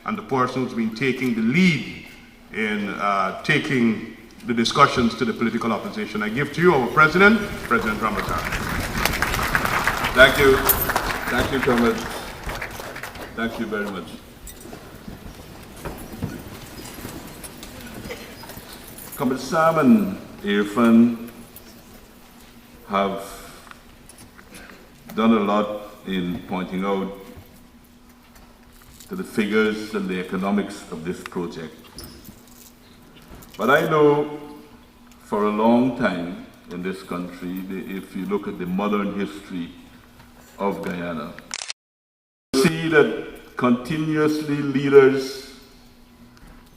and the person who's been taking the lead in taking the discussions to the political opposition. I give to you our President, President Ramadan. Thank you. Thank you, Comrade. Thank you very much. Comrade Sam and Irfan have done a lot in pointing out to the figures and the economics of this project. But I know for a long time in this country, if you look at the modern history of Guyana, you see that continuously leaders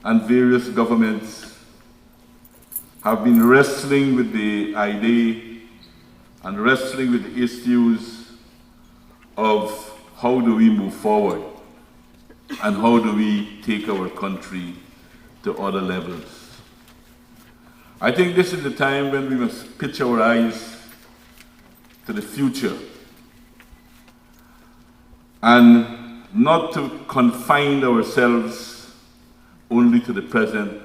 and various governments have been wrestling with the idea and wrestling with the issues of how do we move forward and how do we take our country to other levels. I think this is the time when we must pitch our eyes to the future and not to confine ourselves only to the present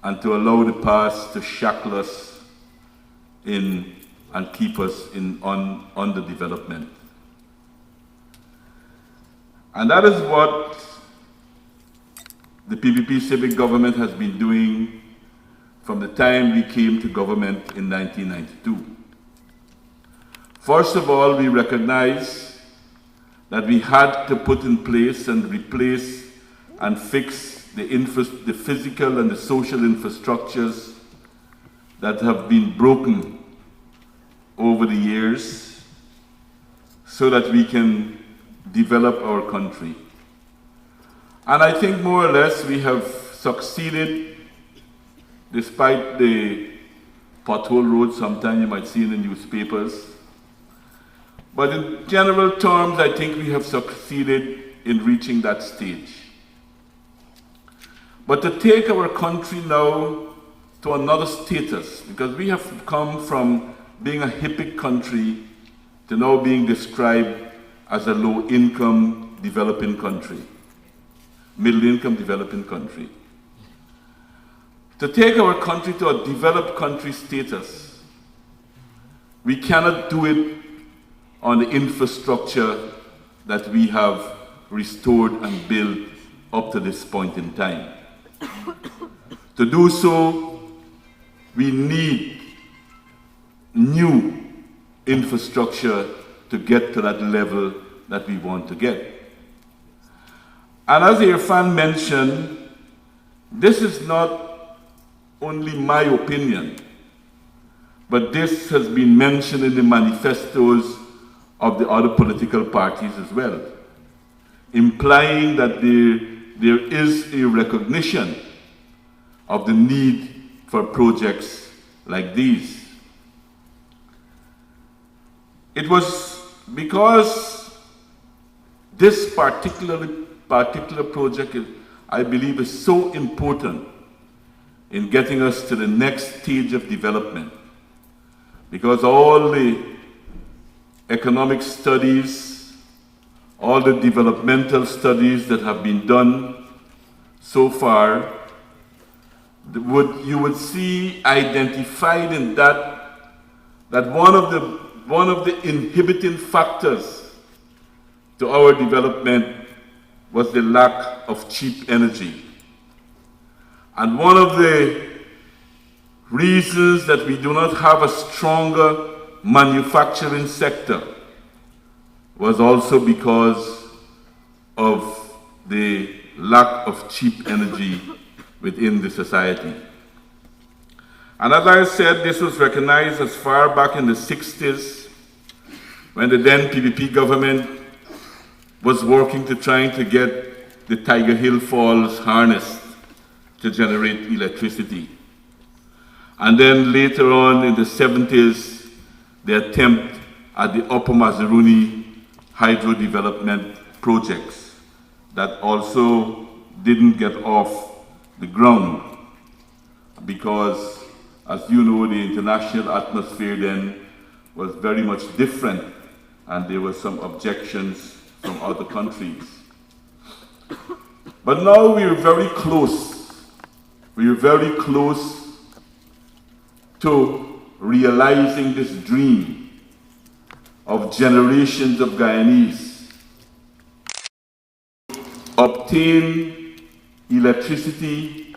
and to allow the past to shackle us in and keep us on underdevelopment. And that is what the PPP civic government has been doing from the time we came to government in 1992. First of all, we recognized that we had to put in place and replace and fix the physical and the social infrastructures that have been broken over the years so that we can develop our country. And I think more or less we have succeeded despite the pothole roads sometimes you might see in the newspapers. But in general terms, I think we have succeeded in reaching that stage. But to take our country now to another status, because we have come from being a hippie country to now being described as a low-income developing country, middle-income developing country. To take our country to a developed country status, we cannot do it on the infrastructure that we have restored and built up to this point in time. To do so, we need new infrastructure to get to that level that we want to get. And as Irfan mentioned, this is not only my opinion, but this has been mentioned in the manifestos of the other political parties as well, implying that there is a recognition of the need for projects like these. It was because this particular project, I believe, is so important in getting us to the next stage of development, because all the economic studies, all the developmental studies that have been done so far, you would see identified in that one of the inhibiting factors to our development was the lack of cheap energy. And one of the reasons that we do not have a stronger manufacturing sector was also because of the lack of cheap energy within the society. And as I said, this was recognized as far back in the 60s when the then PPP government was working to trying to get the Tiger Hill Falls harnessed to generate electricity. And then later on in the 70s, the attempt at the Upper Mazaruni hydro development projects that also didn't get off the ground because, as you know, the international atmosphere then was very much different and there were some objections from other countries. But now we are very close. We are very close to realizing this dream of generations of Guyanese. Obtain electricity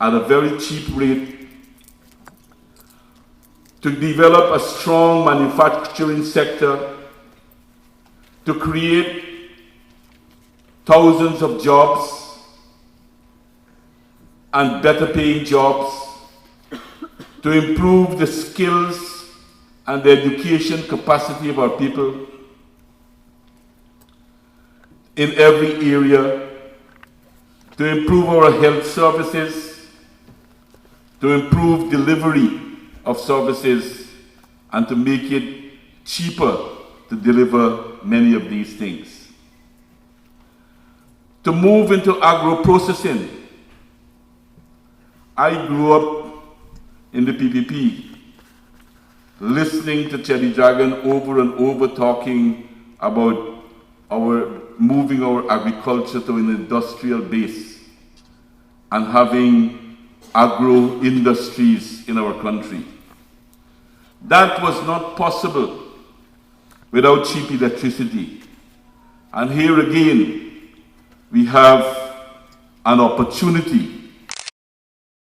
at a very cheap rate, to develop a strong manufacturing sector, to create thousands of jobs and better paying jobs, to improve the skills and the education capacity of our people in every area, to improve our health services, to improve delivery of services, and to make it cheaper to deliver many of these things. To move into agro-processing. I grew up in the PPP, listening to Teddy Dragon over and over talking about moving our agriculture to an industrial base and having agro industries in our country. That was not possible without cheap electricity. And here again, we have an opportunity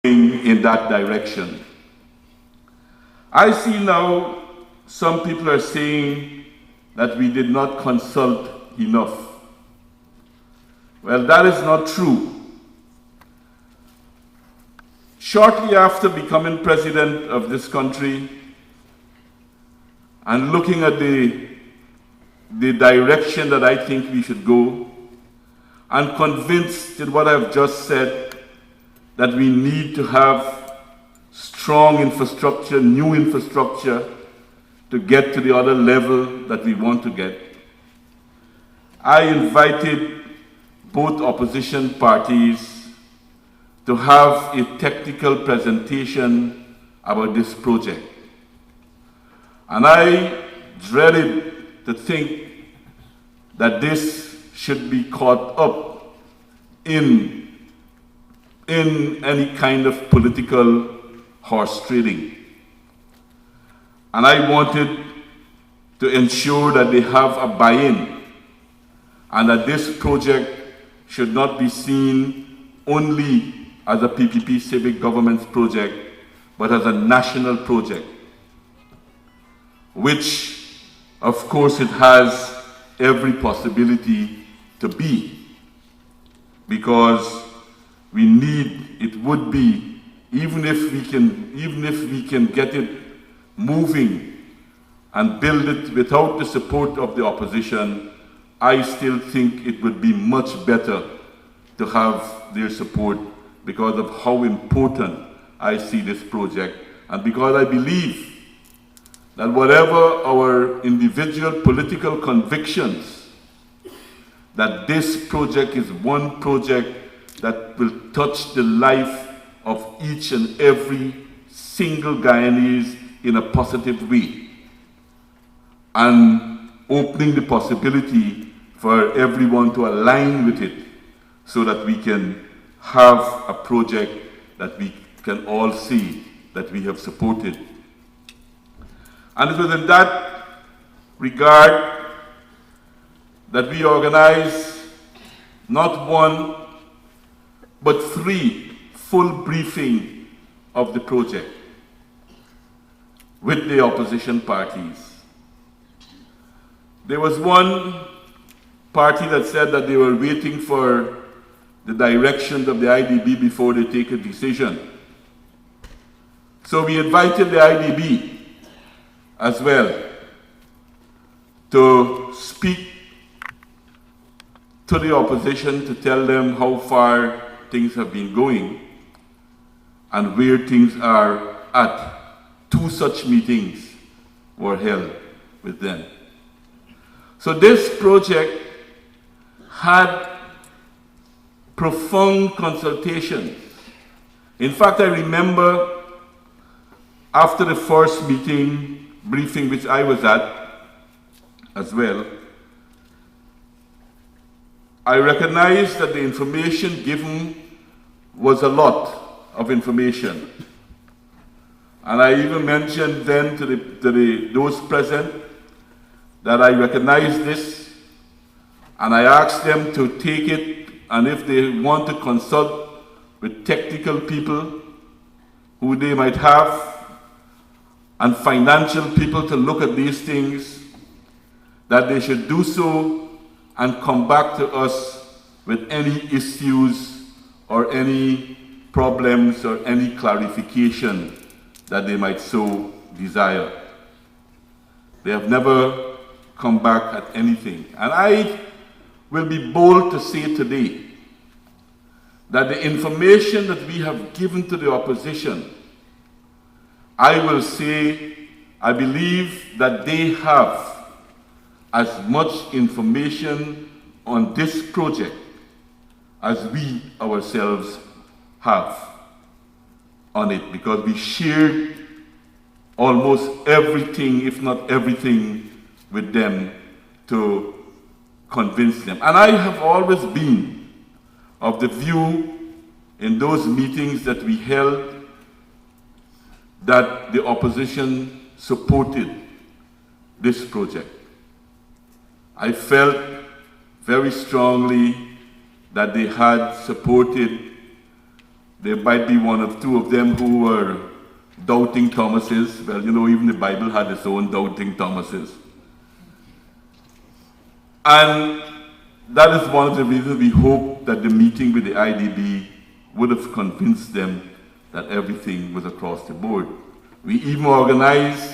in that direction. I see now some people are saying that we did not consult enough. Well, that is not true. Shortly after becoming president of this country and looking at the direction that I think we should go, and convinced in what I've just said, that we need to have strong infrastructure, new infrastructure, to get to the other level that we want to get. I invited both opposition parties to have a technical presentation about this project. And I dreaded to think that this should be caught up in any kind of political horse trading. And I wanted to ensure that they have a buy-in and that this project should not be seen only as a PPP civic governance project, but as a national project, which of course it has every possibility to be, because we need, it would be, even if we can get it moving and build it without the support of the opposition, I still think it would be much better to have their support because of how important I see this project, and because I believe that whatever our individual political convictions, that this project is one project that will touch the life of each and every single Guyanese in a positive way, and opening the possibility for everyone to align with it so that we can have a project that we can all see that we have supported. And it was in that regard that we organized not one, but 3 full briefings of the project with the opposition parties. There was one party that said that they were waiting for the direction of the IDB before they take a decision. So we invited the IDB as well to speak to the opposition, to tell them how far things have been going and where things are at. 2 such meetings were held with them. So this project had profound consultations. In fact, I remember after the first briefing which I was at as well, I recognize that the information given was a lot of information. And I even mentioned then to those present that I recognize this, and I asked them to take it, and if they want to consult with technical people who they might have, and financial people to look at these things, that they should do so and come back to us with any issues or any problems or any clarification that they might so desire. They have never come back at anything. And I will be bold to say today that the information that we have given to the opposition, I will say, I believe that they have as much information on this project as we ourselves have on it, because we shared almost everything, if not everything, with them to convince them. And I have always been of the view in those meetings that we held that the opposition supported this project. I felt very strongly that they had supported. There might be one or two of them who were doubting Thomases. Well, you know, even the Bible had its own doubting Thomases. And that is one of the reasons we hope that the meeting with the IDB would have convinced them that everything was across the board. We even organized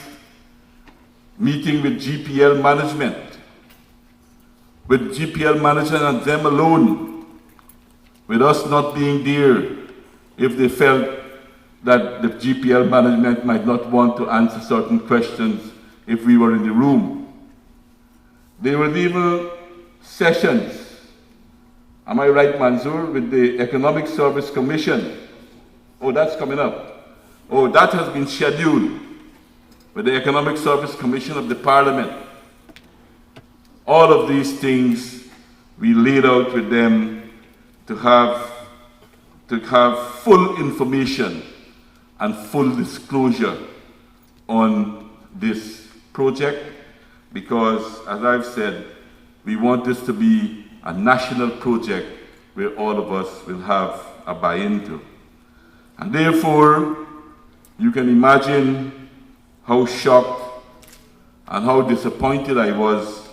meeting with GPL management, with GPL management and them alone, with us not being there, if they felt that the GPL management might not want to answer certain questions if we were in the room. There were even sessions, am I right, Mansour, with the Economic Service Commission. Oh, that's coming up. Oh, that has been scheduled with the Economic Service Commission of the Parliament. All of these things we laid out with them to have full information and full disclosure on this project, because, as I've said, we want this to be a national project where all of us will have a buy-in to. And therefore, you can imagine how shocked and how disappointed I was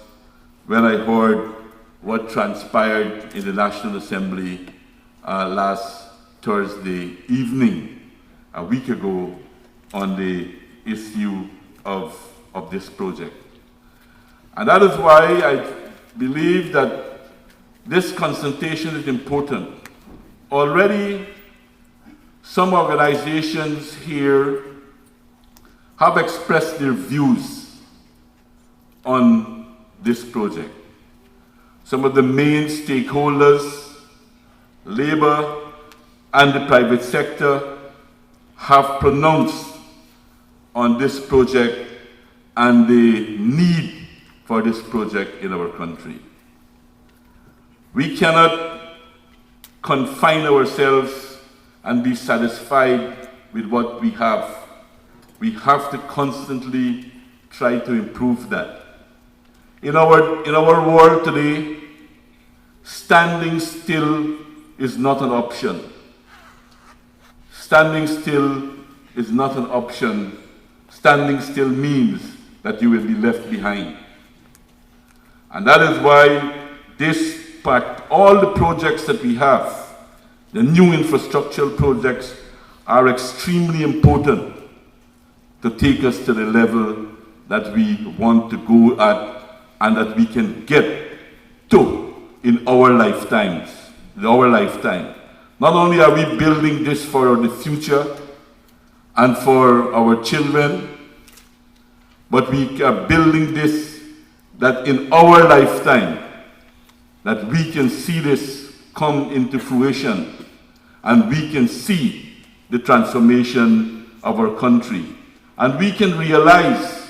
when I heard what transpired in the National Assembly last Thursday evening, a week ago, on the issue of this project. And that is why I believe that this consultation is important. Already, some organizations here have expressed their views on this project. Some of the main stakeholders, labor and the private sector, have pronounced on this project and the need for this project in our country. We cannot confine ourselves and be satisfied with what we have. We have to constantly try to improve that. In our world today, standing still is not an option. Standing still is not an option. Standing still means that you will be left behind. And that is why this part, all the projects that we have, the new infrastructural projects, are extremely important to take us to the level that we want to go at and that we can get to in our lifetimes, Not only are we building this for the future and for our children, but we are building this that in our lifetime, that we can see this come into fruition and we can see the transformation of our country. And we can realize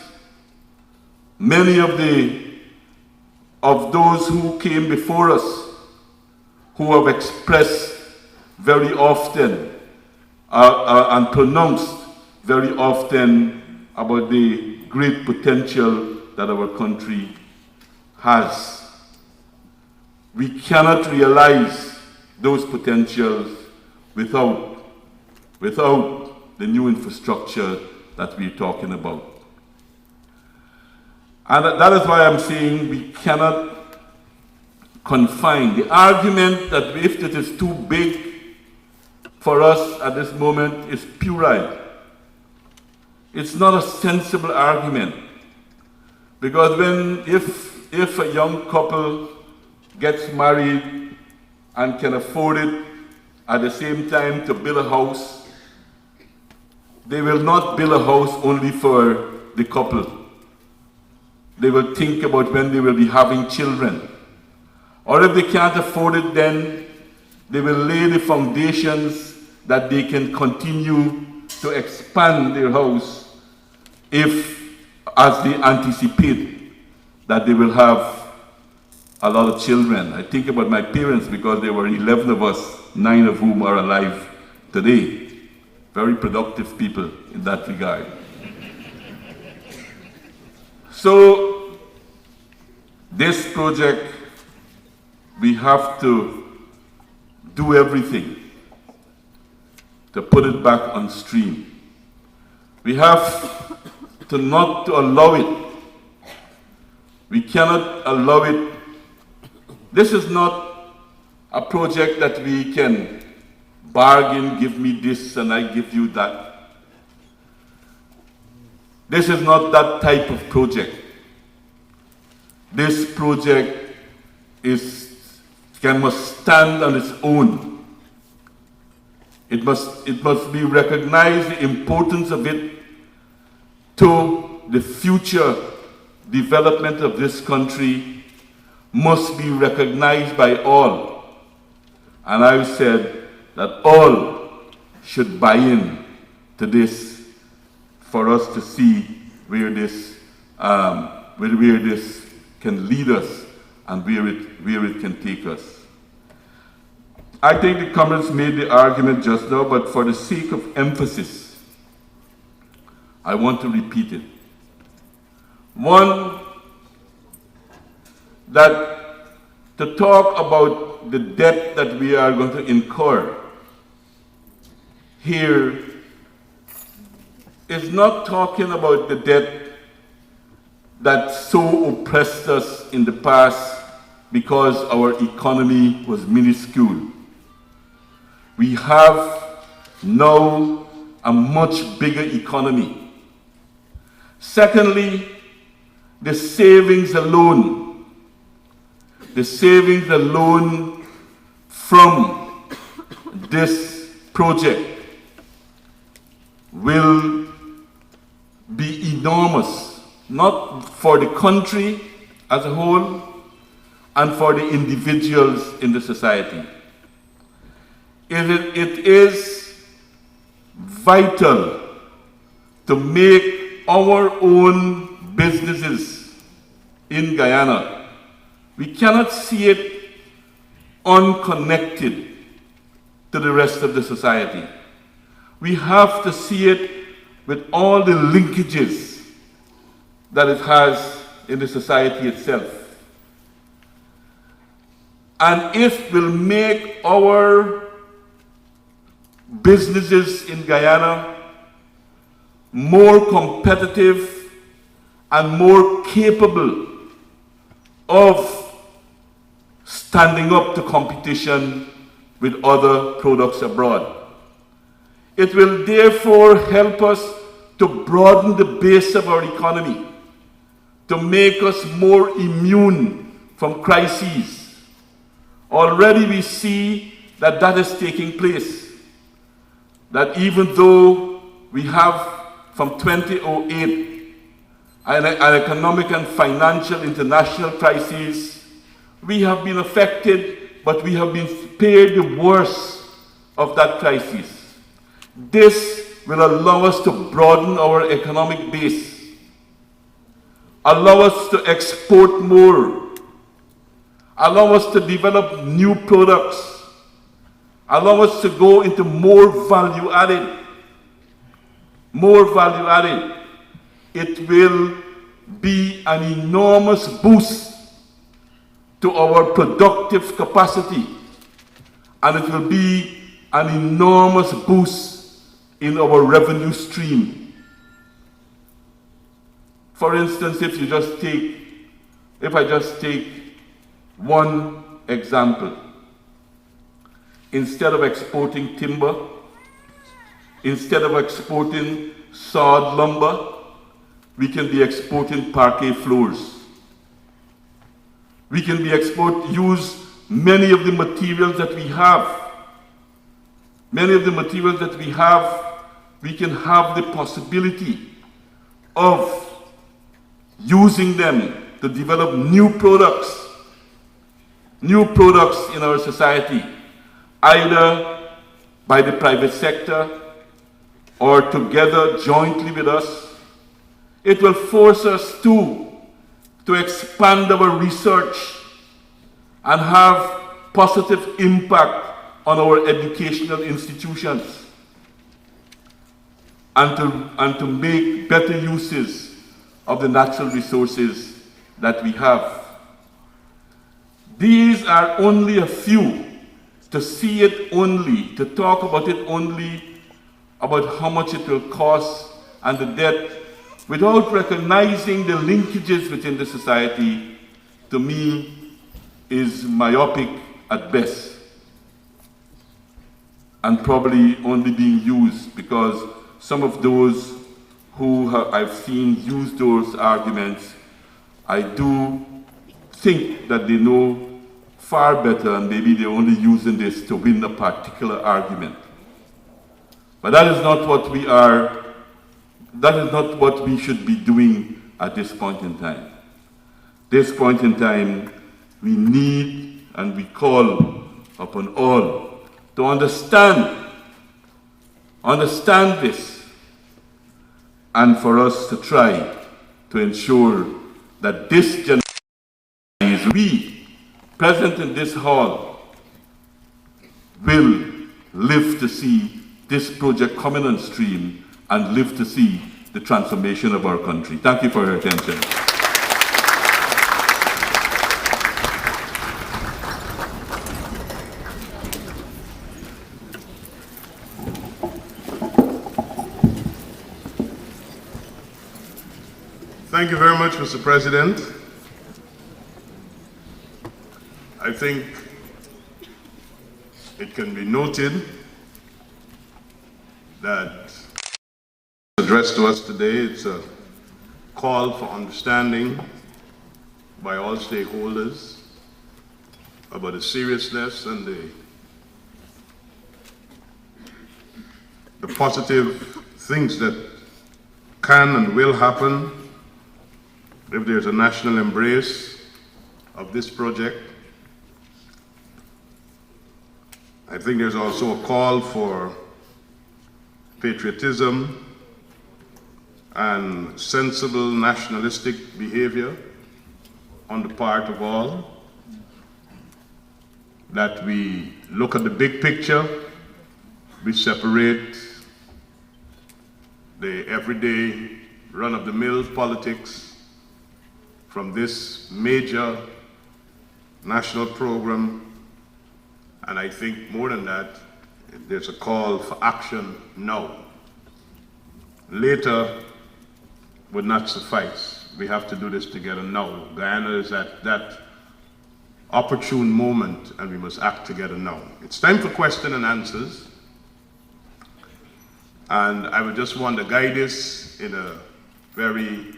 many of those who came before us who have expressed very often and pronounced very often about the great potential that our country has. We cannot realize those potentials without the new infrastructure that we're talking about. And that is why I'm saying we cannot confine. The argument that if it is too big for us at this moment is puerile. It's not a sensible argument. Because if a young couple gets married and can afford it at the same time to build a house, they will not build a house only for the couple. They will think about when they will be having children. Or if they can't afford it, then they will lay the foundations that they can continue to expand their house as they anticipate that they will have a lot of children. I think about my parents because there were 11 of us, 9 of whom are alive today. Very productive people in that regard. So, this project, we have to do everything to put it back on stream. We have to not to allow it. We cannot allow it. This is not a project that we can bargain, give me this and I give you that. This is not that type of project. This project must stand on its own. It must be recognized, the importance of it to the future development of this country must be recognized by all. And I've said that all should buy in to this for us to see where this can lead us and where it can take us. I think the comments made the argument just now, but for the sake of emphasis, I want to repeat it. One, that to talk about the debt that we are going to incur here is not talking about the debt that so oppressed us in the past because our economy was minuscule. We have now a much bigger economy. Secondly, the savings alone from this project will be enormous, not for the country as a whole and for the individuals in the society. It is vital to make our own businesses in Guyana. We cannot see it unconnected to the rest of the society. We have to see it with all the linkages that it has in the society itself. And it will make our businesses in Guyana more competitive and more capable of standing up to competition with other products abroad. It will therefore help us to broaden the base of our economy, to make us more immune from crises. Already we see that that is taking place. That even though we have from 2008 an economic and financial international crisis, we have been affected, but we have been spared the worst of that crisis. This will allow us to broaden our economic base, allow us to export more, allow us to develop new products, allow us to go into more value added. It will be an enormous boost to our productive capacity, and it will be an enormous boost in our revenue stream. For instance, if I just take one example, instead of exporting timber, instead of exporting sawed lumber, we can be exporting parquet floors. We can use many of the materials that we have. We can have the possibility of using them to develop new products in our society, either by the private sector or together jointly with us. It will force us to expand our research and have positive impact on our educational institutions, and to make better uses of the natural resources that we have. These are only a few. To see it only, to talk about it only, about how much it will cost and the debt, without recognizing the linkages within the society, to me is myopic at best, and probably only being used because some of those who I've seen use those arguments, I do think that they know far better, and maybe they're only using this to win a particular argument. But that is not what we should be doing at this point in time. This point in time, we need and we call upon all to understand this, and for us to try to ensure that this generation, is we present in this hall, will live to see this project coming on stream and live to see the transformation of our country. Thank you for your attention. Thank you very much, Mr. President. I think it can be noted that addressed to us today, it's a call for understanding by all stakeholders about the seriousness and the positive things that can and will happen if there's a national embrace of this project. I think there's also a call for patriotism and sensible nationalistic behavior on the part of all, that we look at the big picture, we separate the everyday run-of-the-mill politics from this major national program. And I think more than that, there's a call for action now. Later would not suffice. We have to do this together now. Guyana is at that opportune moment, and we must act together now. It's time for question and answers. And I would just want to guide this in a very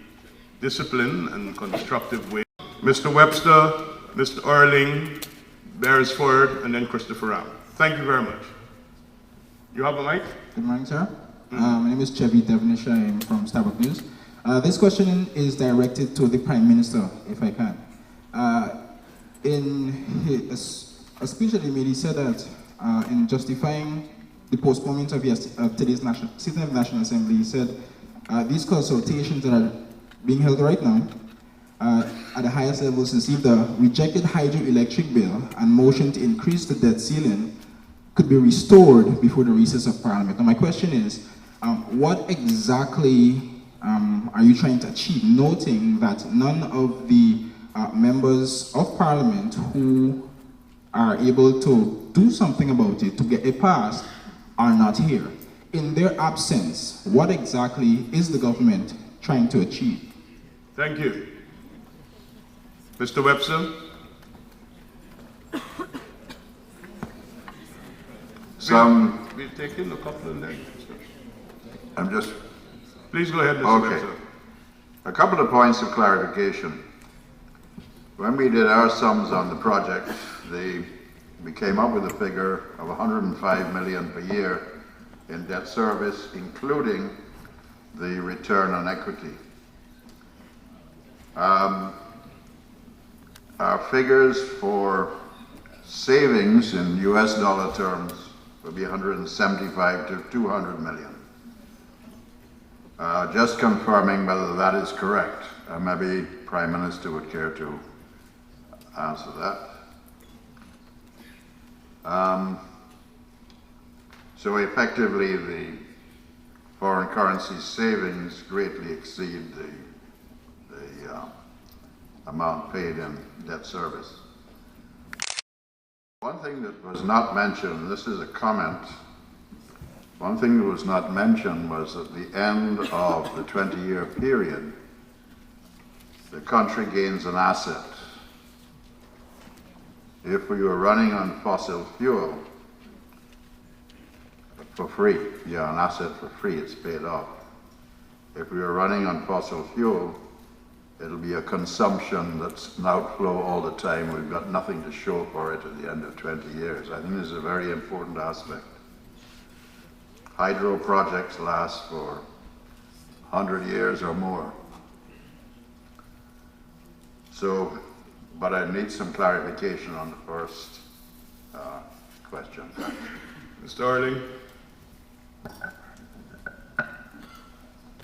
disciplined and constructive way. Mr. Webster, Mr. Erling, Beresford, and then Christopher Ram. Thank you very much. You have a mic? Good morning, sir. My name is Chevy Devonish. I'm from Starbuck News. This question is directed to the Prime Minister, if I can. In a speech that he made, he said that in justifying the postponement of today's sitting of the National Assembly, he said these consultations that are being held right now at the highest levels and see if the rejected hydroelectric bill and motion to increase the debt ceiling could be restored before the recess of Parliament. Now my question is, what exactly are you trying to achieve, noting that none of the members of Parliament who are able to do something about it, to get it passed, are not here? In their absence, what exactly is the government trying to achieve? Thank you. Mr. Webster? We've taken a couple of days. I'm just, Please go ahead, Mr. okay. Webster. A couple of points of clarification. When we did our sums on the project, we came up with a figure of 105 million per year in debt service, including the return on equity. Our figures for savings in US dollar terms would be 175 to 200 million. Just confirming whether that is correct. Maybe Prime Minister would care to answer that. So effectively, the foreign currency savings greatly exceed the amount paid in debt service. One thing that was not mentioned, this is a comment, one thing that was not mentioned was at the end of the 20-year period, the country gains an asset. If we were running on fossil fuel for free, yeah, an asset for free, it's paid off. If we were running on fossil fuel, it'll be a consumption that's an outflow all the time. We've got nothing to show for it at the end of 20 years. I think this is a very important aspect. Hydro projects last for 100 years or more. So, but I need some clarification on the first question. Mr. Orling?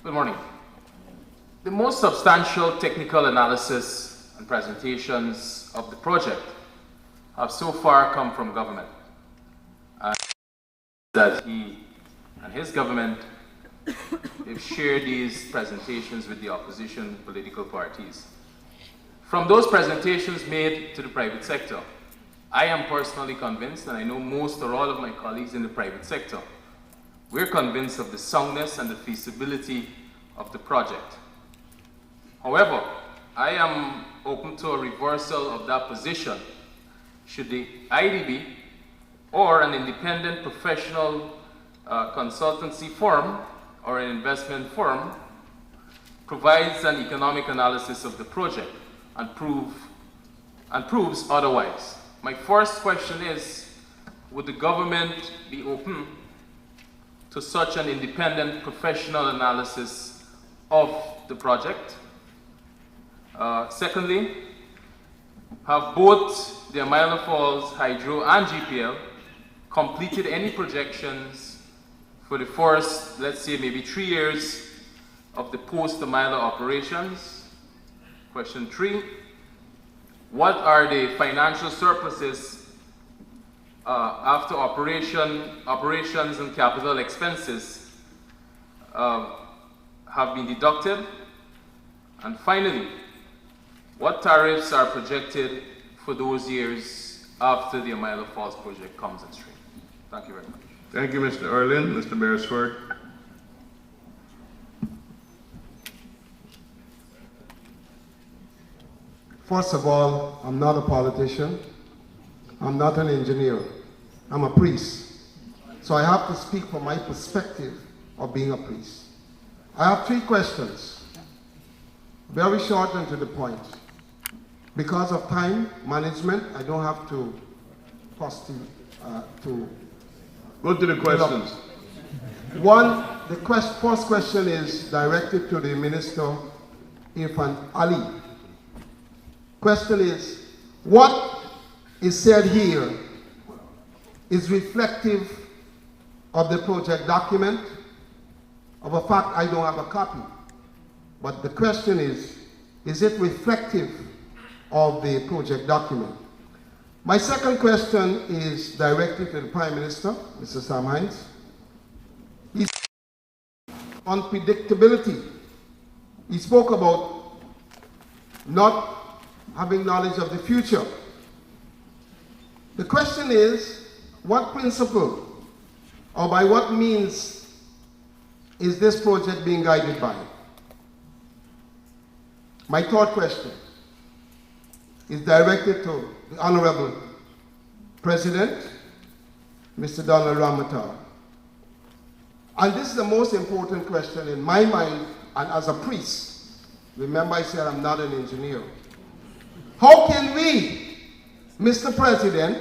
Good morning. The most substantial technical analysis and presentations of the project have so far come from government. And that he and his government have shared these presentations with the opposition political parties. From those presentations made to the private sector, I am personally convinced, and I know most or all of my colleagues in the private sector, we're convinced of the soundness and the feasibility of the project. However, I am open to a reversal of that position should the IDB or an independent professional consultancy firm or an investment firm provides an economic analysis of the project and proves otherwise. My first question is, would the government be open to such an independent professional analysis of the project? Secondly, have both the Amaila Falls Hydro and GPL completed any projections for the first, let's say, maybe 3 years of the post-Amaila operations? Question 3, what are the financial surpluses after operations and capital expenses have been deducted? And finally, what tariffs are projected for those years after the Amaila Falls project comes on stream? Thank you very much. Thank you, Mr. Erlin. Mr. Beresford? First of all, I'm not a politician. I'm not an engineer. I'm a priest. So I have to speak from my perspective of being a priest. I have 3 questions, very short and to the point. Because of time management, I don't have to Go to the questions. One, the first question is directed to the Minister Irfan Ali. Question is, what is said here is reflective of the project document? Of a fact, I don't have a copy. But the question is, Is it reflective of the project document? My second question is directed to the Prime Minister, Mr. Sam Hines. He spoke on predictability. He spoke about not having knowledge of the future. The question is, what principle or by what means is this project being guided by? My third question is directed to the Honorable President, Mr. Donald Ramatar. And this is the most important question in my mind and as a priest. Remember I said I'm not an engineer. How can we, Mr. President,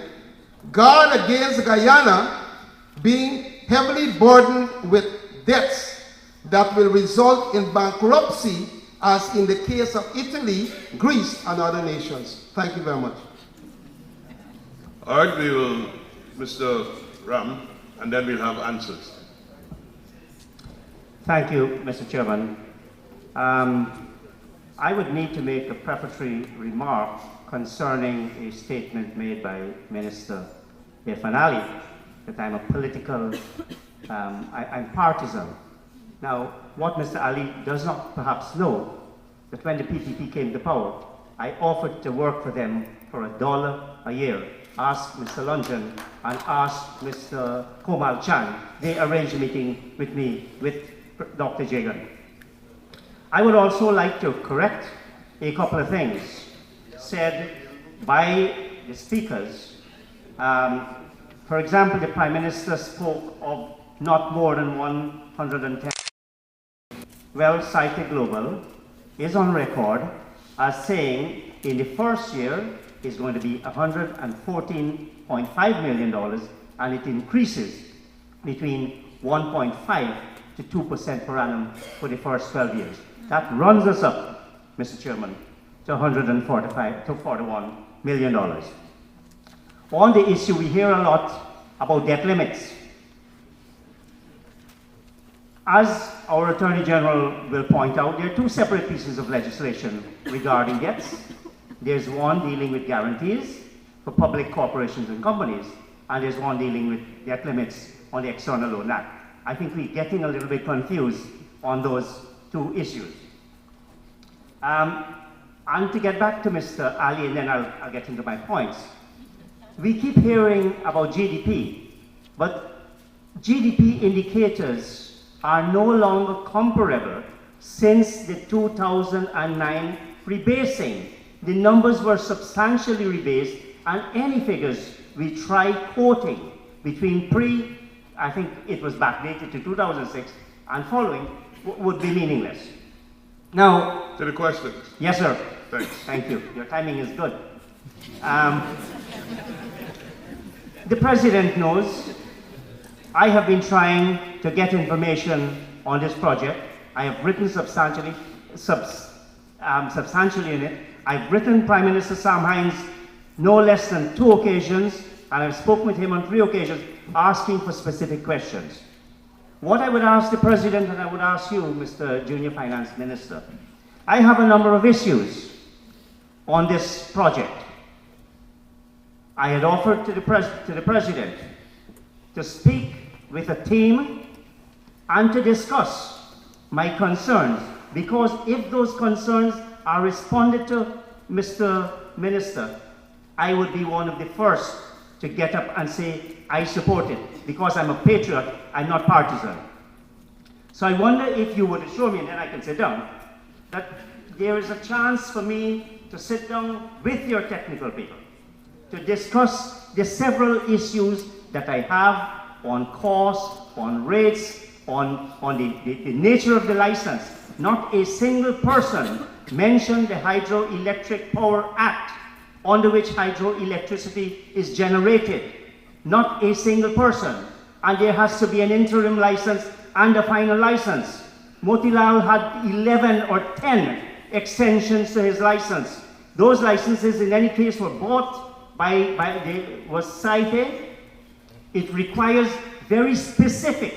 guard against Guyana being heavily burdened with debts that will result in bankruptcy as in the case of Italy, Greece, and other nations? Thank you very much. All right, we will, Mr. Ram, and then we'll have answers. Thank you, Mr. Chairman. I would need to make a prefatory remark concerning a statement made by Minister Fanali that I'm a political, I'm partisan. Now, what Mr. Ali does not perhaps know, that when the PPP came to power, I offered to work for them for $1 a year. Ask Mr. Lungeon and ask Mr. Komal Chan. They arranged a meeting with me, with Dr. Jagan. I would also like to correct a couple of things said by the speakers. For example, the Prime Minister spoke of not more than 110. Well, Cited Global is on record as saying in the first year is going to be $114.5 million, and it increases between 1.5 to 2% per annum for the first 12 years. That runs us up, Mr. Chairman, to $145 to $41 million. On the issue, we hear a lot about debt limits. As our Attorney General will point out, there are two separate pieces of legislation regarding debts. There's one dealing with guarantees for public corporations and companies, and there's one dealing with debt limits on the External Loan Act. I think we're getting a little bit confused on those two issues. And to get back to Mr. Ali, and then I'll get into my points. We keep hearing about GDP, but GDP indicators are no longer comparable since the 2009 rebasing. The numbers were substantially rebased, and any figures we try quoting between I think it was backdated to 2006 and following, would be meaningless. Now, To the questions. yes, sir. Thanks. Thank you. Your timing is good. The President knows I have been trying to get information on this project. I have written substantially in it. I've written Prime Minister Sam Hines no less than 2 occasions, and I've spoken with him on 3 occasions asking for specific questions. What I would ask the President, and I would ask you, Mr. Junior Finance Minister, I have a number of issues on this project. I had offered to the President to speak with a team and to discuss my concerns, because if those concerns are responded to, Mr. Minister, I would be one of the first to get up and say, I support it, because I'm a patriot, I'm not partisan. So I wonder if you would assure me, and then I can sit down, that there is a chance for me to sit down with your technical people to discuss the several issues that I have on cost, on rates, on the nature of the license. Not a single person mentioned the Hydroelectric Power Act, under which hydroelectricity is generated. Not a single person. And there has to be an interim license and a final license. Motilal had 11 or 10 extensions to his license. Those licenses in any case were bought was cited. It requires very specific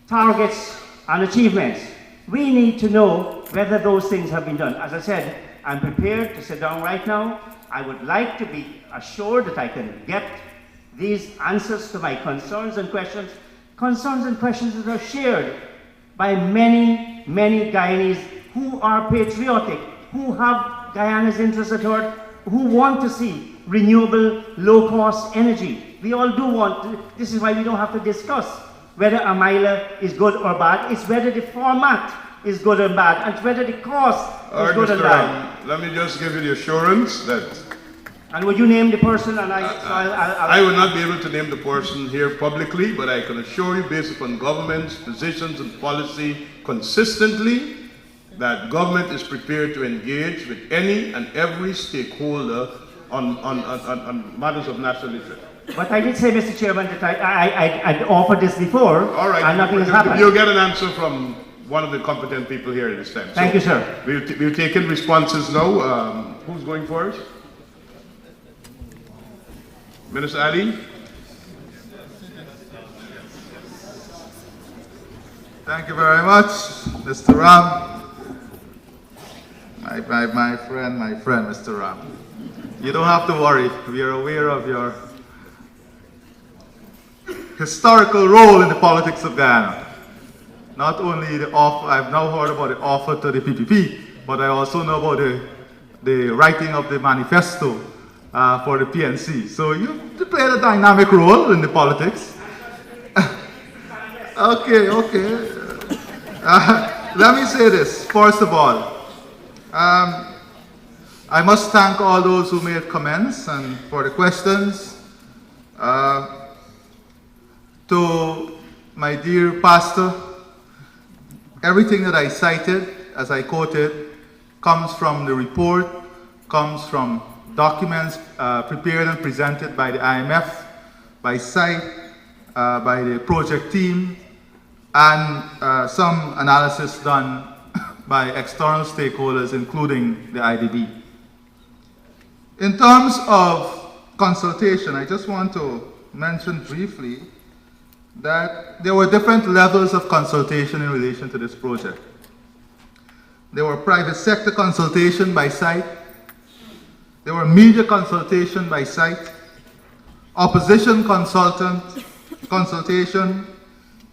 targets and achievements. We need to know whether those things have been done. As I said, I'm prepared to sit down right now. I would like to be assured that I can get these answers to my concerns and questions that are shared by many, many Guyanese who are patriotic, who have Guyana's interests at heart, who want to see renewable, low-cost energy. We all do want to. This is why we don't have to discuss whether Amaila is good or bad. It's whether the format is good or bad, and whether the cost is good or bad. Let me just give you the assurance that And would you name the person? And I will not be able to name the person here publicly, but I can assure you, based upon government's positions and policy consistently, that government is prepared to engage with any and every stakeholder on matters of national interest. But I did say, Mr. Chairman, that I'd offered this before, All right, and nothing has happened. You'll get an answer from one of the competent people here this time. Thank you, sir. We'll take in responses now. Who's going first? Minister Ali? Thank you very much, Mr. Ram. My friend, Mr. Ram. You don't have to worry. We are aware of your historical role in the politics of Guyana. Not only the offer, I've now heard about the offer to the PPP, but I also know about the writing of the manifesto for the PNC. So you played a dynamic role in the politics. Okay. Let me say this. First of all, I must thank all those who made comments and for the questions. To my dear pastor, everything that I cited, as I quoted, comes from the report, comes from documents prepared and presented by the IMF, by SITE, by the project team, and some analysis done by external stakeholders, including the IDB. In terms of consultation, I just want to mention briefly that there were different levels of consultation in relation to this project. There were private sector consultation by SITE, there were media consultation by SITE, opposition consultation,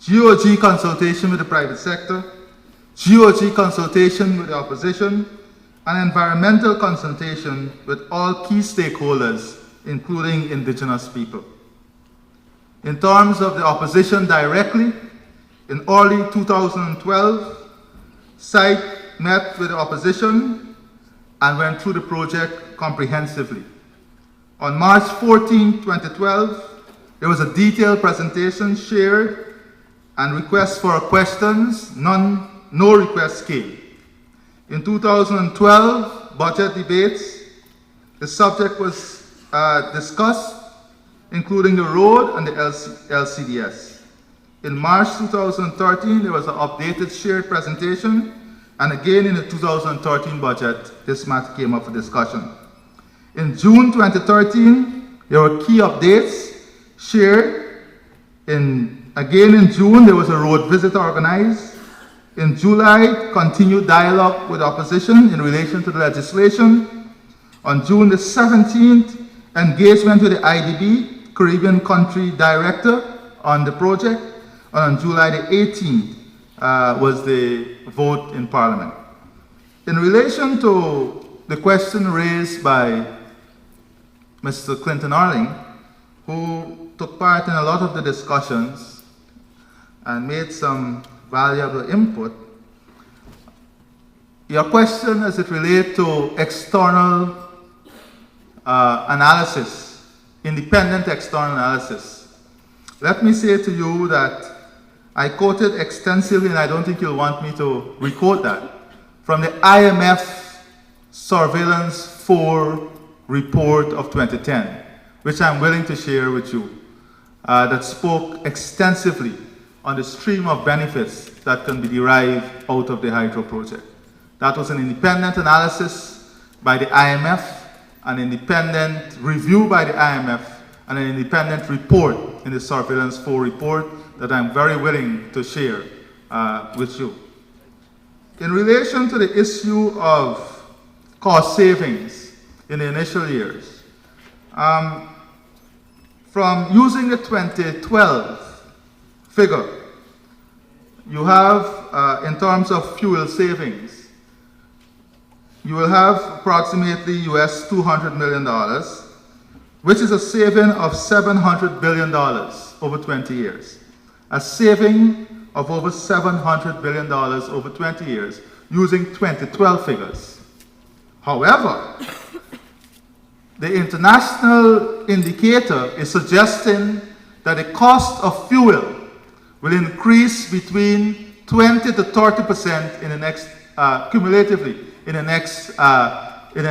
GOG consultation with the private sector, GOG consultation with the opposition, and environmental consultation with all key stakeholders, including indigenous people. In terms of the opposition directly, in early 2012, SITE met with the opposition and went through the project comprehensively. On March 14, 2012, there was a detailed presentation shared and requests for questions, no requests came. In 2012 budget debates, the subject was discussed, including the road and the LCDS. In March 2013, there was an updated shared presentation, and again in the 2013 budget, this matter came up for discussion. In June 2013, there were key updates shared. Again in June, there was a road visit organized. In July, continued dialogue with opposition in relation to the legislation. On June the 17th, engagement with the IDB, Caribbean Country Director, on the project. And on July the 18th was the vote in Parliament. In relation to the question raised by Mr. Clinton Arling, who took part in a lot of the discussions and made some valuable input, your question as it relates to external analysis, independent external analysis. Let me say to you that I quoted extensively, and I don't think you'll want me to requote that, from the IMF Surveillance 4 report of 2010, which I'm willing to share with you, that spoke extensively on the stream of benefits that can be derived out of the hydro project. That was an independent analysis by the IMF, an independent review by the IMF, and an independent report in the Surveillance 4 report that I'm very willing to share with you. In relation to the issue of cost savings in the initial years, from using the 2012 figure, you have, in terms of fuel savings, you will have approximately US $200 million, which is a saving of $700 billion over 20 years. A saving of over $700 billion over 20 years using 2012 figures. However, the international indicator is suggesting that the cost of fuel will increase between 20 to 30% in the next, cumulatively, in the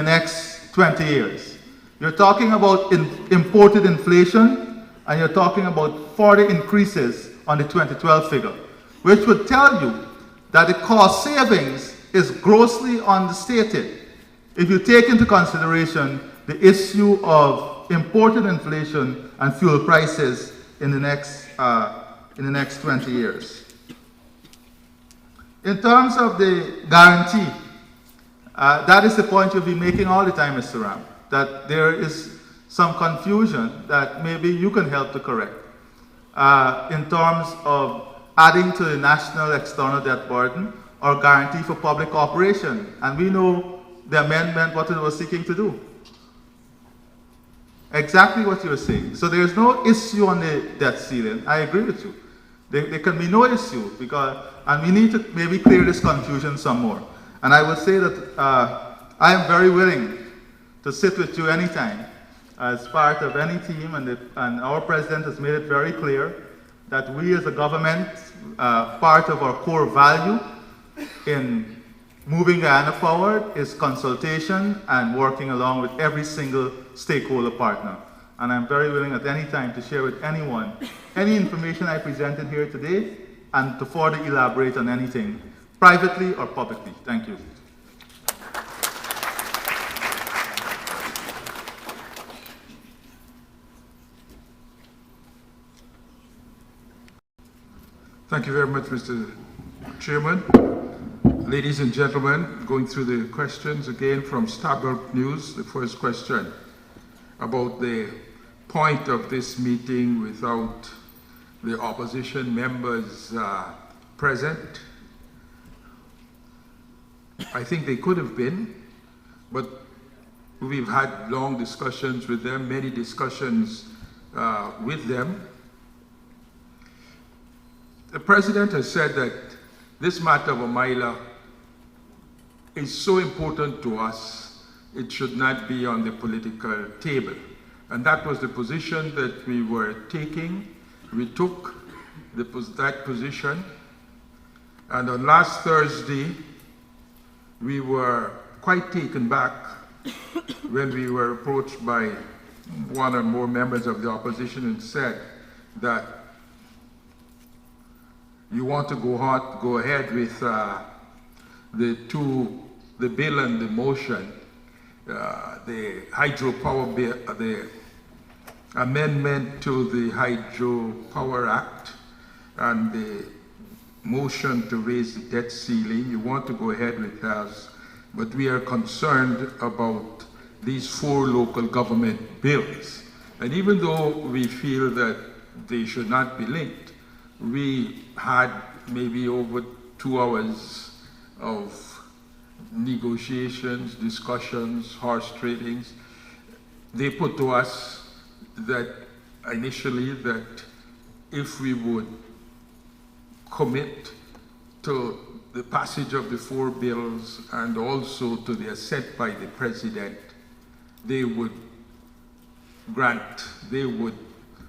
next 20 years. You're talking about imported inflation, and you're talking about further increases on the 2012 figure, which would tell you that the cost savings is grossly understated if you take into consideration the issue of imported inflation and fuel prices in the next 20 years. In terms of the guarantee, that is the point you'll be making all the time, Mr. Ram, that there is some confusion that maybe you can help to correct in terms of adding to the national external debt burden or guarantee for public operation. And we know the amendment, what it was seeking to do. Exactly what you were saying. So there's no issue on the debt ceiling. I agree with you. There can be no issue because, and we need to maybe clear this confusion some more. And I would say that I am very willing to sit with you anytime as part of any team, and our president has made it very clear that we as a government, part of our core value in moving Guyana forward is consultation and working along with every single stakeholder partner. And I'm very willing at any time to share with anyone any information I presented here today and to further elaborate on anything, privately or publicly. Thank you. Thank you very much, Mr. Chairman. Ladies and gentlemen, going through the questions again from Starbuck News. The first question about the point of this meeting without the opposition members present. I think they could have been, but we've had long discussions with them, many discussions with them. The President has said that this matter of Amaila is so important to us, it should not be on the political table. And that was the position that we were taking. We took that position. And on last Thursday, we were quite taken back when we were approached by one or more members of the opposition and said that you want to go ahead with the bill and the motion, the hydropower bill, the amendment to the Hydropower Act, and the motion to raise the debt ceiling. You want to go ahead with us, but we are concerned about these 4 local government bills. And even though we feel that they should not be linked, we had maybe over 2 hours of negotiations, discussions, horse tradings. They put to us that initially that if we would commit to the passage of the 4 bills and also to the assent by the President, they would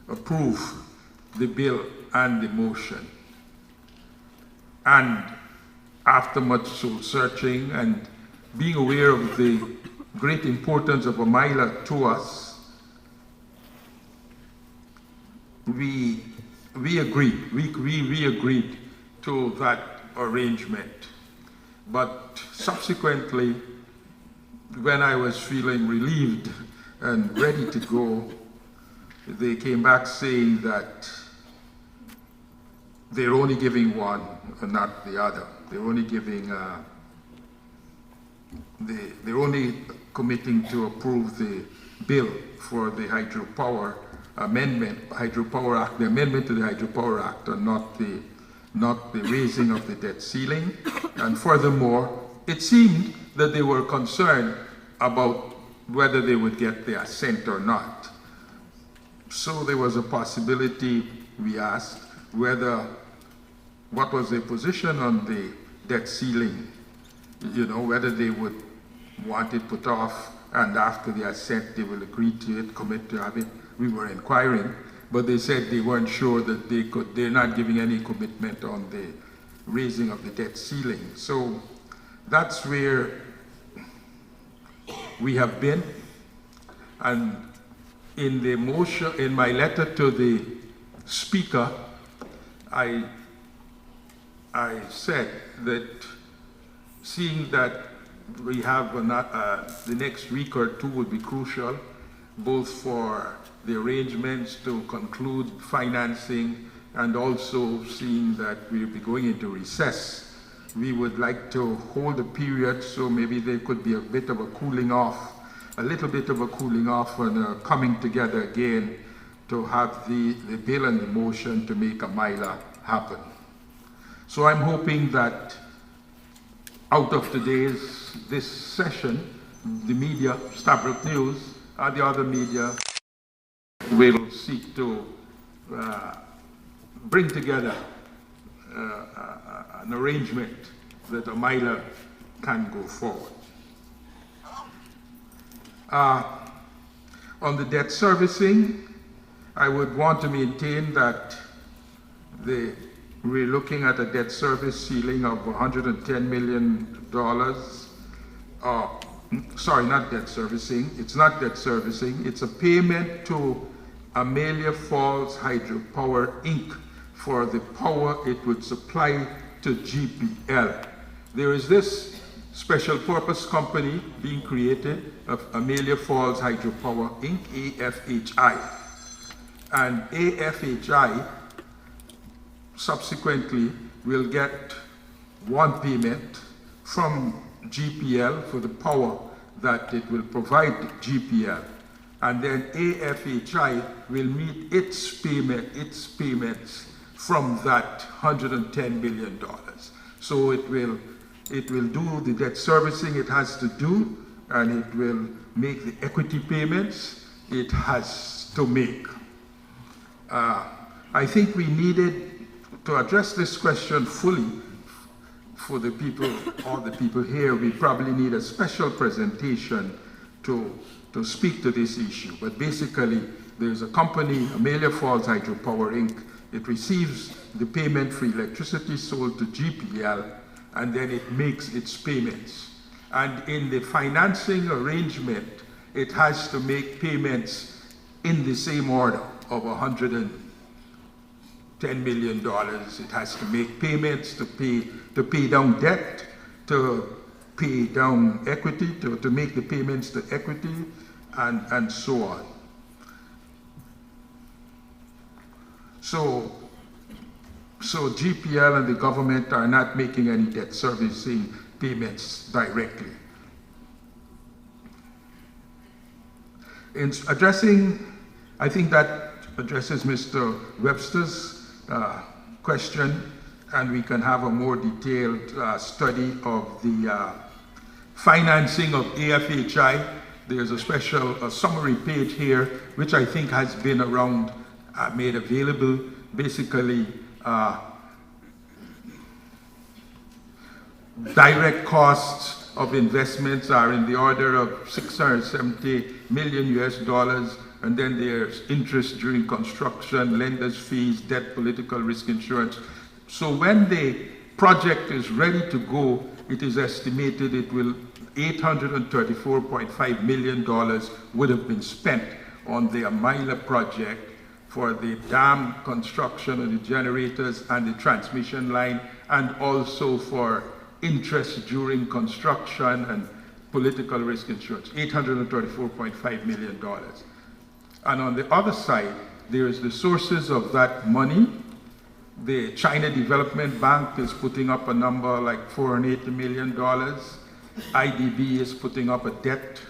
approve the bill and the motion. And after much soul searching and being aware of the great importance of Amaila to us, we agreed. We agreed to that arrangement. But subsequently, when I was feeling relieved and ready to go, they came back saying that they're only giving one and not the other. They're only giving, they're only committing to approve the bill for the hydropower amendment, Hydropower Act, the amendment to the Hydropower Act, and not the raising of the debt ceiling. And furthermore, it seemed that they were concerned about whether they would get the assent or not. So there was a possibility, we asked, what was their position on the debt ceiling, whether they would want it put off, and after the assent they will agree to it, commit to have it. We were inquiring, but they said they weren't sure that they're not giving any commitment on the raising of the debt ceiling. So that's where we have been. And in the motion, in my letter to the Speaker, I said that seeing that we have the next week or two would be crucial, both for the arrangements to conclude financing and also seeing that we'll be going into recess. We would like to hold a period so maybe there could be a bit of a cooling off, a little bit of a cooling off and coming together again to have the bill and the motion to make Amaila happen. So I'm hoping that out of this session, the media, Stabrook News, and the other media will seek to bring together an arrangement that Amaila can go forward. On the debt servicing, I would want to maintain that we're looking at a debt service ceiling of $110 million. Sorry, not debt servicing. It's not debt servicing. It's a payment to Amaila Falls Hydropower, Inc. for the power it would supply to GPL. There is this special purpose company being created of Amaila Falls Hydropower, Inc., AFHI. And AFHI subsequently will get one payment from GPL for the power that it will provide GPL. And then AFHI will meet its payments from that $110 million. So it will do the debt servicing it has to do, and it will make the equity payments it has to make. I think we needed to address this question fully for the people, all the people here. We probably need a special presentation to speak to this issue. But basically, there's a company, Amaila Falls Hydropower, Inc. It receives the payment for electricity sold to GPL, and then it makes its payments. And in the financing arrangement, it has to make payments in the same order of $110 million. It has to make payments to pay down debt, to pay down equity, to make the payments to equity, and so on. So GPL and the government are not making any debt servicing payments directly. In addressing, I think that addresses Mr. Webster's question, and we can have a more detailed study of the financing of AFHI. There's a special summary page here, which I think has been around, made available. Basically, direct costs of investments are in the order of $670 million, and then there's interest during construction, lenders' fees, debt, political risk insurance. So when the project is ready to go, it is estimated it will $834.5 million would have been spent on the Amaila project for the dam construction and the generators and the transmission line, and also for interest during construction and political risk insurance, $834.5 million. And on the other side, there is the sources of that money, The China Development Bank is putting up a number like $480 million. IDB is putting up a debt,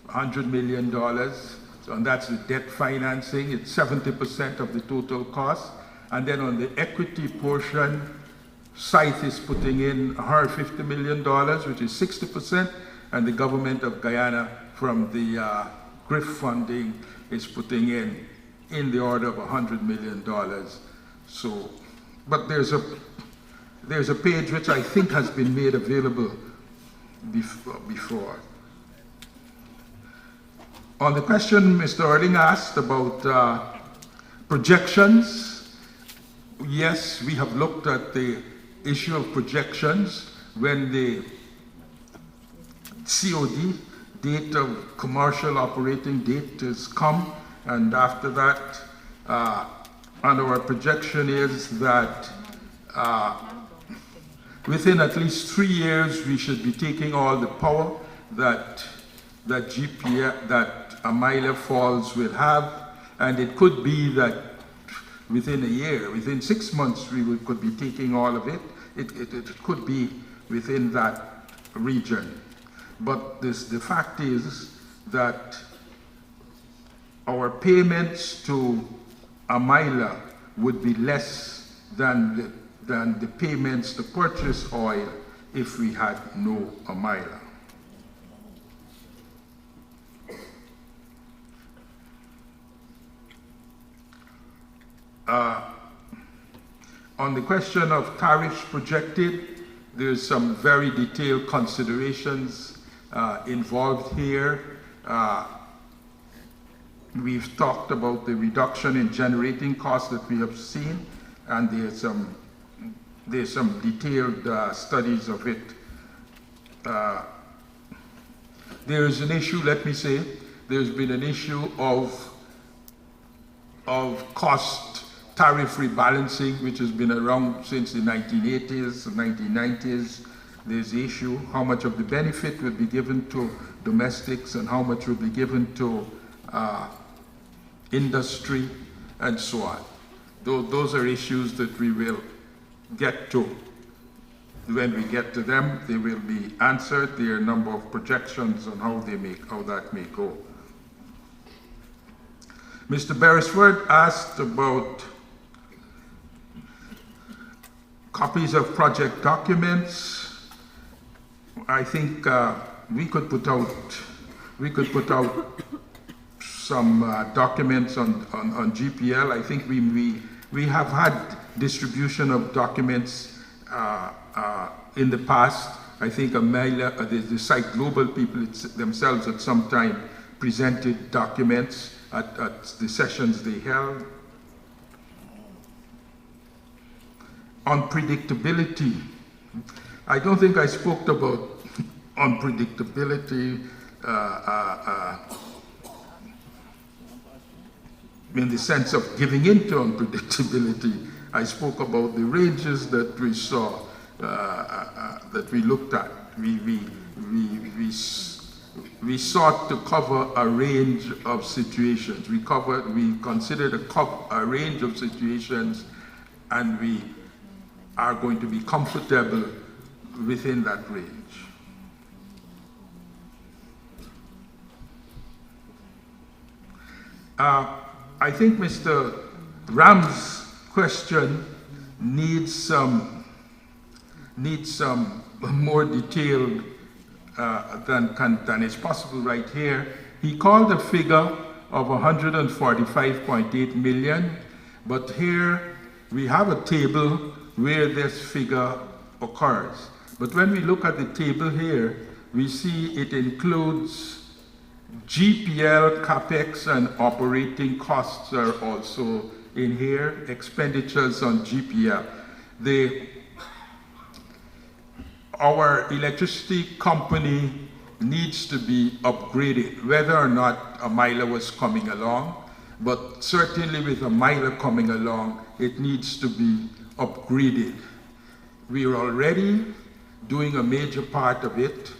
$100 million. So, and that's the debt financing. It's 70% of the total cost. And then on the equity portion, Scythe is putting in $150 million, which is 60%, and the government of Guyana from the GRIF funding is putting in the order of $100 million. So, but there's a page which I think has been made available before. On the question Mr. Erling asked about projections, yes, we have looked at the issue of projections when the COD, date of commercial operating date, has come, and after that, and our projection is that within at least 3 years, we should be taking all the power that Amaila Falls will have, and it could be that within a year, within 6 months, we could be taking all of it. It could be within that region. But the fact is that our payments to Amaila would be less than the payments to purchase oil if we had no Amaila. On the question of tariffs projected, there's some very detailed considerations involved here. We've talked about the reduction in generating costs that we have seen, and there's some detailed studies of it. There is an issue, let me say, there's been an issue of cost tariff rebalancing, which has been around since the 1980s, 1990s. There's the issue, how much of the benefit will be given to domestics and how much will be given to industry and so on. Those are issues that we will get to. When we get to them, they will be answered. There are a number of projections on how that may go. Mr. Beresford asked about copies of project documents. I think we could put out some documents on GPL. I think we have had distribution of documents in the past. I think Amaila, the Site Global people themselves at some time presented documents at the sessions they held. Unpredictability. I don't think I spoke about unpredictability in the sense of giving in to unpredictability. I spoke about the ranges that we saw, that we looked at. We sought to cover a range of situations. We considered a range of situations, and we are going to be comfortable within that range. I think Mr. Ram's question needs some more detailed than is possible right here. He called a figure of 145.8 million, but here we have a table where this figure occurs. But when we look at the table here, we see it includes GPL, CapEx, and operating costs are also in here, expenditures on GPL. Our electricity company needs to be upgraded, whether or not Amaila was coming along, but certainly with Amaila coming along, it needs to be upgraded. We are already doing a major part of it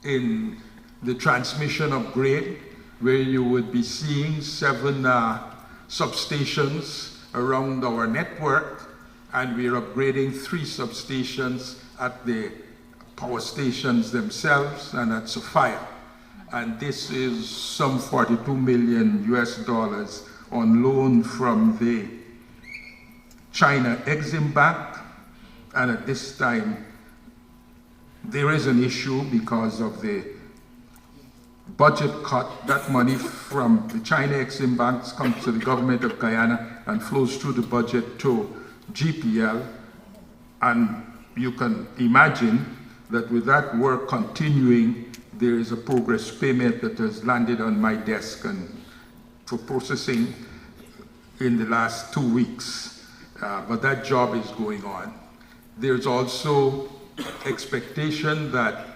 in the transmission upgrade, where you would be seeing 7 substations around our network, and we're upgrading 3 substations at the power stations themselves and at Sophia. And this is some 42 million US dollars on loan from the China Exim Bank. And at this time, there is an issue because of the budget cut. That money from the China Exim Banks comes to the government of Guyana and flows through the budget to GPL. And you can imagine that with that work continuing, there is a progress payment that has landed on my desk and for processing in the last 2 weeks. But that job is going on. There's also expectation that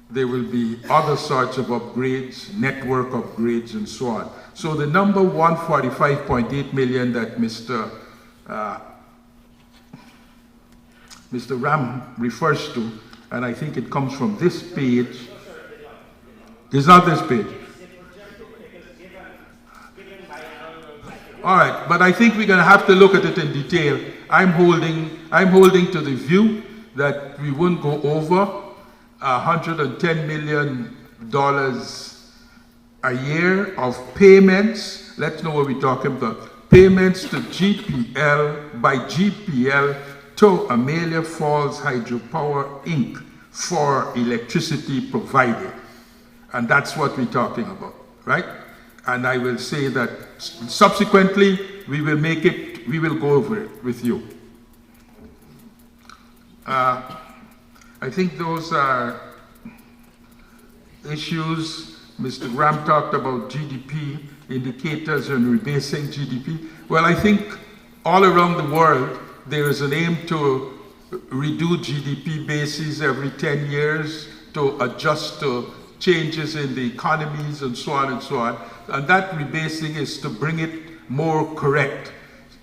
there will be other sorts of upgrades, network upgrades, and so on. So the number 145.8 million that Mr. Ram refers to, and I think it comes from this page. It's not this page. All right, but I think we're going to have to look at it in detail. I'm holding to the view that we wouldn't go over $110 million a year of payments. Let's know what we're talking about. Payments to GPL by GPL to Amaila Falls Hydropower Inc. for electricity provided. And that's what we're talking about, right? And I will say that subsequently we will go over it with you. I think those are issues. Mr. Ram talked about GDP indicators and rebasing GDP. Well, I think all around the world, there is an aim to redo GDP bases every 10 years to adjust to changes in the economies and so on and so on. And that rebasing is to bring it more correct.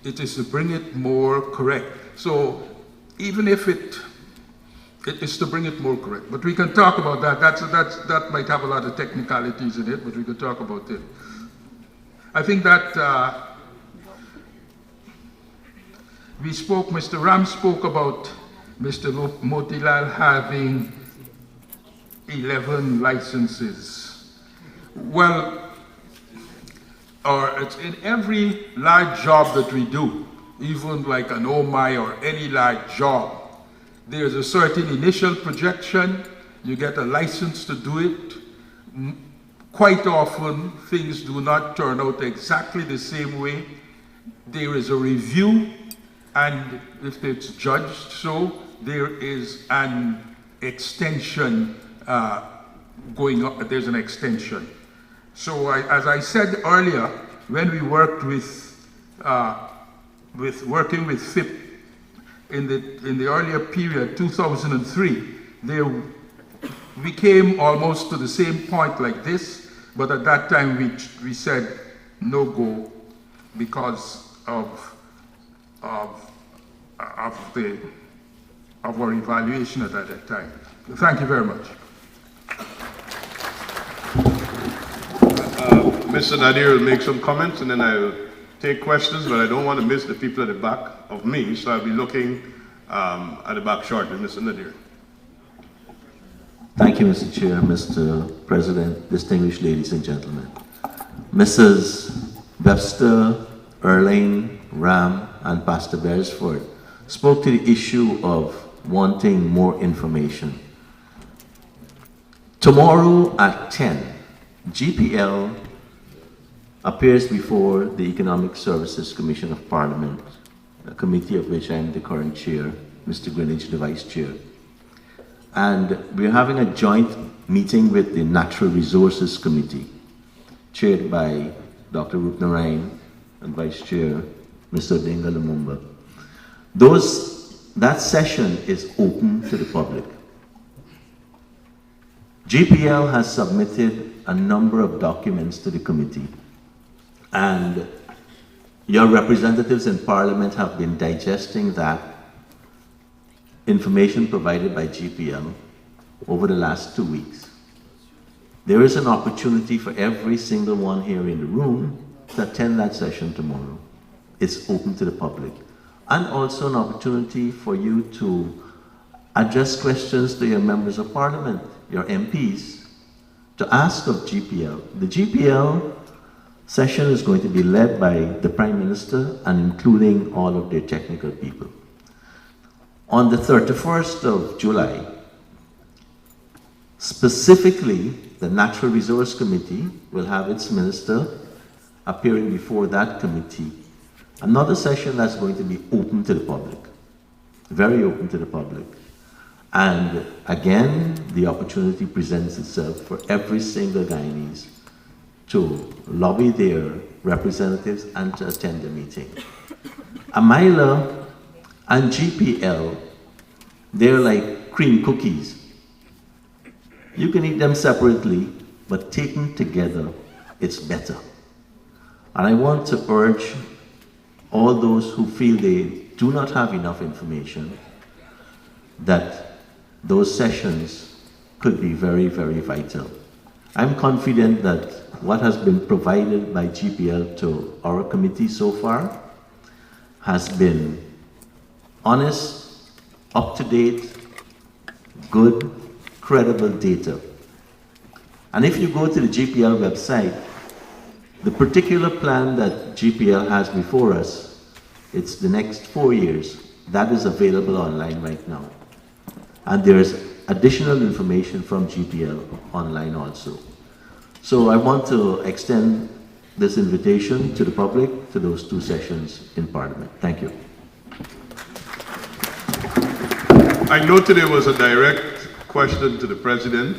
It is to bring it more correct. So even if it is to bring it more correct. But we can talk about that. That might have a lot of technicalities in it, but we can talk about it. I think that Mr. Ram spoke about Mr. Motilal having 11 licenses. Well, or it's in every large job that we do, even like an OMI or any large job, there's a certain initial projection, you get a license to do it. Quite often, things do not turn out exactly the same way. There is a review, and if it's judged so, there is an extension going up, there's an extension. So as I said earlier, when we worked working with FIP in the earlier period, 2003, we came almost to the same point like this, but at that time we said no go because of our evaluation at that time. Thank you very much. Mr. Nadir will make some comments and then I'll take questions, but I don't want to miss the people at the back of me, so I'll be looking at the back shortly. Mr. Nadir. Thank you, Mr. Chair, Mr. President, distinguished ladies and gentlemen. Mrs. Webster, Erling, Ram, and Pastor Beresford spoke to the issue of wanting more information. Tomorrow at 10, GPL appears before the Economic Services Commission of Parliament, a committee of which I am the current chair, Mr. Greenidge the vice chair. And we're having a joint meeting with the Natural Resources Committee, chaired by Dr. Rup Narayan and vice chair, Mr. Denga Lumumba. That session is open to the public. GPL has submitted a number of documents to the committee, and your representatives in Parliament have been digesting that information provided by GPL over the last 2 weeks. There is an opportunity for every single one here in the room to attend that session tomorrow. It's open to the public. and also an opportunity for you to address questions to your members of parliament, your MPs, to ask of GPL. The GPL session is going to be led by the Prime Minister and including all of their technical people. On the 31st of July, specifically, the Natural Resource Committee will have its minister appearing before that committee. Another session that's going to be open to the public, very open to the public. And again, the opportunity presents itself for every single Guyanese to lobby their representatives and to attend the meeting. Amaila and GPL, they're like cream cookies. You can eat them separately, but taken together, it's better. And I want to urge all those who feel they do not have enough information that those sessions could be very, very vital. I'm confident that what has been provided by GPL to our committee so far has been honest, up-to-date, good, credible data. And if you go to the GPL website, the particular plan that GPL has before us, it's the next 4 years, that is available online right now. And there's additional information from GPL online also. So I want to extend this invitation to the public to those 2 sessions in Parliament. Thank you. I noted there was a direct question to the President,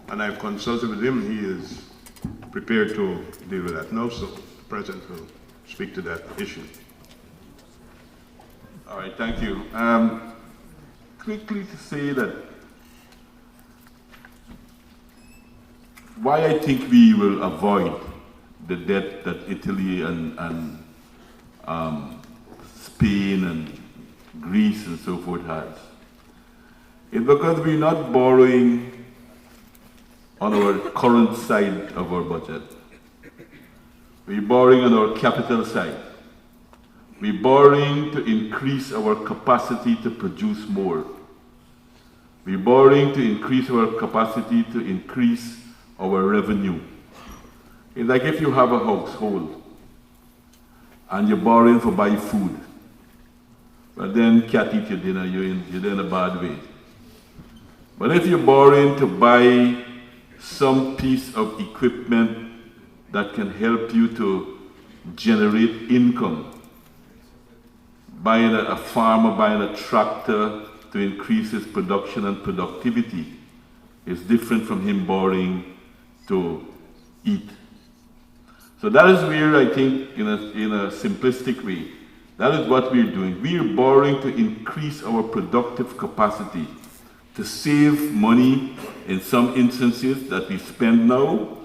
and I've consulted with him. He is prepared to deal with that now, so the President will speak to that issue. All right, thank you. Quickly to say that why I think we will avoid the debt that Italy and Spain and Greece and so forth has is because we're not borrowing on our current side of our budget. We're borrowing on our capital side. We're borrowing to increase our capacity to produce more. We're borrowing to increase our capacity to increase our revenue. It's like if you have a household and you're borrowing for buy food, but then can't eat your dinner, you're in a bad way. But if you're borrowing to buy some piece of equipment that can help you to generate income, buying a farmer buying a tractor to increase his production and productivity is different from him borrowing to eat. So that is where I think, in a simplistic way, that is what we're doing. We are borrowing to increase our productive capacity, to save money in some instances that we spend now,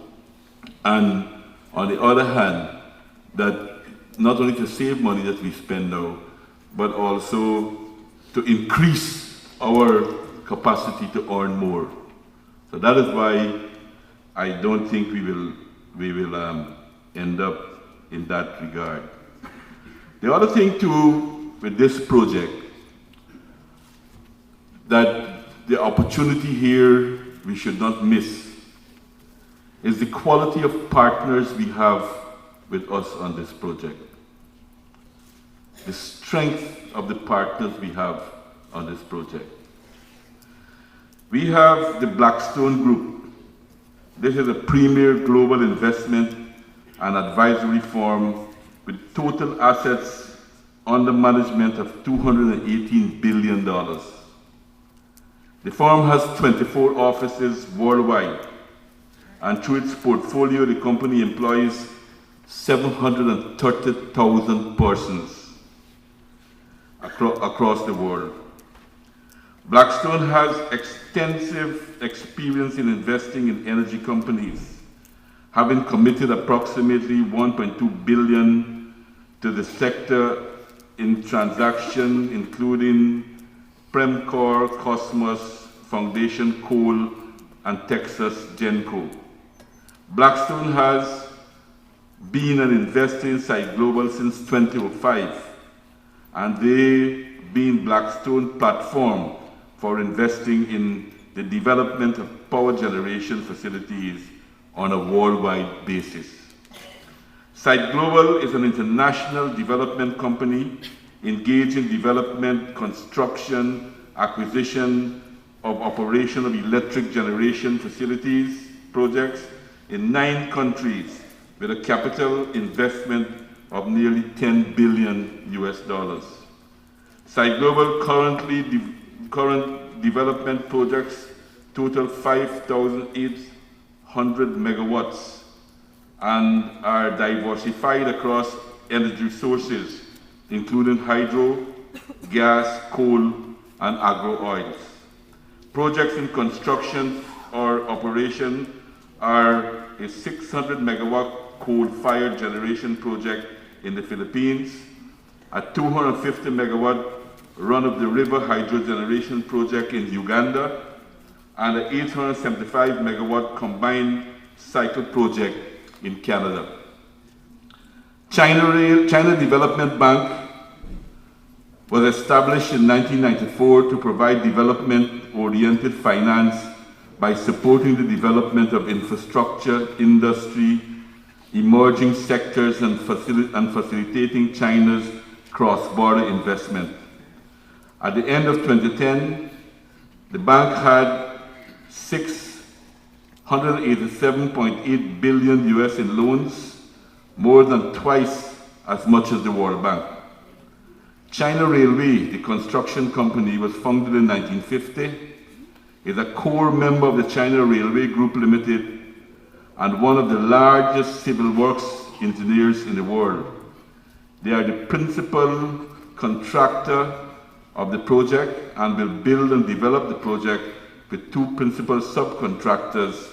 and on the other hand, that not only to save money that we spend now, but also to increase our capacity to earn more. So that is why I don't think we will end up in that regard. The other thing too with this project, that the opportunity here we should not miss, is the quality of partners we have with us on this project. The strength of the partners we have on this project. We have the Blackstone Group. This is a premier global investment and advisory firm with total assets under management of $218 billion. The firm has 24 offices worldwide, and through its portfolio, the company employs 730,000 persons across the world. Blackstone has extensive experience in investing in energy companies, having committed approximately $1.2 billion to the sector in transactions including Premcor, Cosmos, Foundation Coal, and Texas Genco. Blackstone has been an investor inside Global since 2005, and they being Blackstone platform for investing in the development of power generation facilities on a worldwide basis. Site Global is an international development company engaged in development, construction, acquisition of operation of electric generation facilities projects in 9 countries with a capital investment of nearly $10 billion US. Site Global current development projects total 5,800 megawatts and are diversified across energy sources, including hydro, gas, coal, and agro oils. Projects in construction or operation are a 600 megawatt coal-fired generation project in the Philippines, a 250 megawatt run-of-the-river hydro generation project in Uganda, and an 875 megawatt combined cycle project in Canada. China Development Bank was established in 1994 to provide development-oriented finance by supporting the development of infrastructure, industry, emerging sectors, and facilitating China's cross-border investment. At the end of 2010, the bank had $687.8 billion US in loans, more than twice as much as the World Bank. China Railway, the construction company, was founded in 1950, is a core member of the China Railway Group Limited and one of the largest civil works engineers in the world. They are the principal contractor of the project and will build and develop the project with 2 principal subcontractors,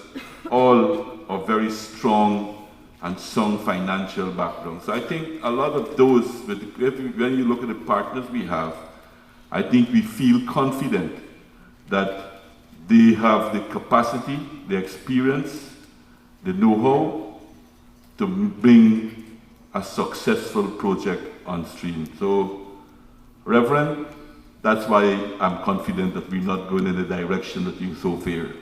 all of very strong and sound financial background. So I think a lot of those, when you look at the partners we have, I think we feel confident that they have the capacity, the experience, the know-how to bring a successful project on stream. So, Reverend, that's why I'm confident that we're not going in the direction that you so fear.